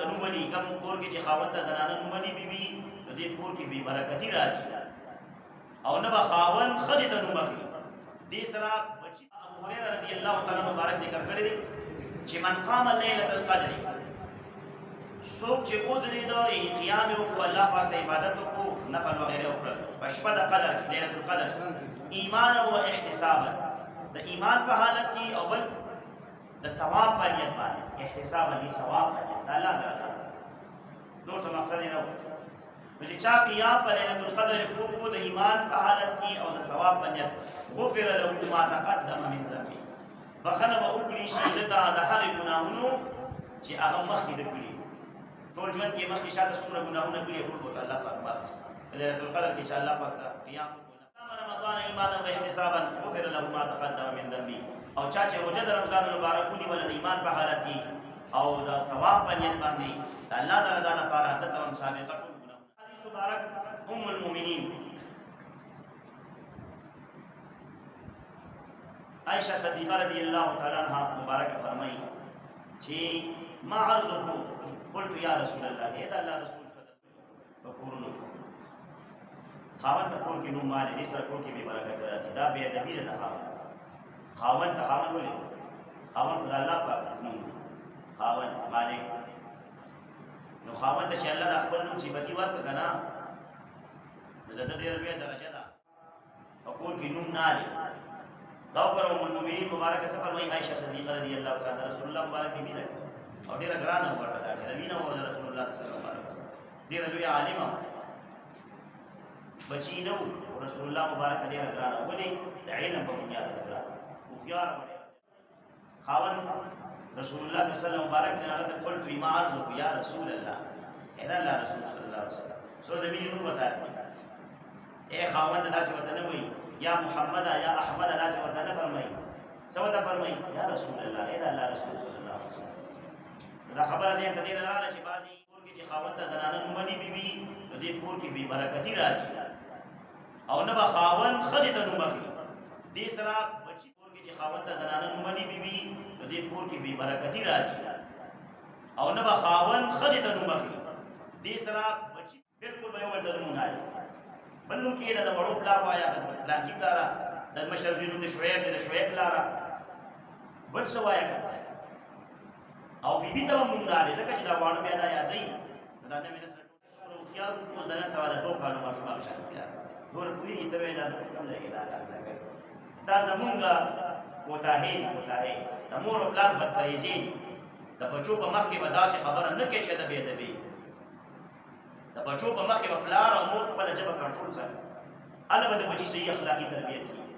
ته نوم ولي کوم کور کې چې خاوند ته زنانه نوم ولي بیبي نو دې کور کې بې برکتي راځي او نه به خاوند ښځې ته نوم اخلي دې سره بچي ابو هريره رضی الله تعالی عنہ مبارک ذکر کړی دی چې من قام ليله القدر څوک چې ودرېده یعنې قیام یې وکړو الله پاک ته عبادت وکړو نفل وغیره وکړل په شپه د قدر کې ليله القدر ایمانا و احتسابا د ایمان په حالت کې او بل د ثواب په نیت باندې احتسابا دي ثواب د الله د رضا نور څه مقصد یې نه و نو چې چا قیام په ليله القدر وکړو د ایمان په حالت کې او د ثواب په نیت غفر له ما تقدم من ذنبه بخنه به وکړي شي دته د هغې ګناهونو چې هغه مخکې ده کړي ټول ژوند کې مخکې شاته څومره ګناهونه کړي ټول به الله پاک بخښي په ليله القدر کې چې الله پاک ته قیام رمضان ایمانا و احتسابا غفر له ما تقدم من ذنبه او چا چې روزه د رمضان مبارک ونیوله د ایمان په حالت کې او د ثواب په نیت باندې د الله د رضا لپاره دته هم سابقه ټول ګناهونه حدیث مبارک ام المؤمنین عائشہ صدیقہ رضی الله تعالی عنها مبارک فرمایي چې ما عرضه قلت یا رسول الله اے الله رسول صلی الله علیه وسلم خاوند ته کور کې نوم مال دې سره کور کې به برکت راځي دا به ادبی نه خاوند ته خاوند ولې خاوند خدای الله پاک نوم خاوند مالک نو خاوند چې الله د خپل نوم صفتی ورکړه کنه نو د دې ربيع درجه ده او کور کې نوم نه لري دا پر ام المؤمنین مبارک سفر وای عائشہ صدیقہ رضی الله تعالی رسول الله مبارک بیبی ده او ډیره ګرانه ورته ده ډیره مینه ورته رسول الله صلی الله علیه وسلم ډیره لوی عالمه بچی نو رسول الله مبارک ډیره ګرانه ولې د علم په بنیاد ده ګرانه خيار وړه خاون رسول الله صلی الله علیه وسلم مبارک جنازه قلت ما عرض یا رسول الله اذا الله رسول صلی الله علیه وسلم سورۃ مینه نو وتا اے خاون داسې وته نه وای یا محمد یا احمد داسې وته نه فرمای سو ته فرمای یا رسول الله اذا الله رسول صلی الله علیه وسلم دا خبره زه ته دې رااله چې بعضی کور کې چې خاون ته زنانه نوم ونی بیبي نو دې کور کې بې برکتي راځي او نه به خاوند ښځې ته نوم اخلي دې سره بچي کور کې چې خاوند ته زنانه نوم ونی بیبي نو دې کور کې بې برکتي راځي او نه به خاوند ښځې ته نوم اخلي دې سره بچي بالکل به یو بل ته نوم نه اخلي بل نوم کې د وړو پلار وایه پلانکي پلاره د مشر زوی نوم د شعیب دی د شعیب پلاره بل څه وایه او بیبي ته هم نوم نه اخلي ځکه چې دا واړه بیا دا یادوي دا نه مې نه سره څومره هوښیار اوس د نن سبا د 2 کالو ماشوم هغه شان هوښیار نور پوهېږي ته به دا کوم ځای کې دا کار زده کوي دا زمونږ کوتاهۍ دي کوتاهۍ د مور او پلار بدپرهیزي دي د بچو په مخ کې به داسې خبره نه کوي چې د بې ادبي د بچو په مخ کې به پلار او مور خپله ژبه کنټرول ساتي هله به د بچي صحیح اخلاقي تربیت کېږي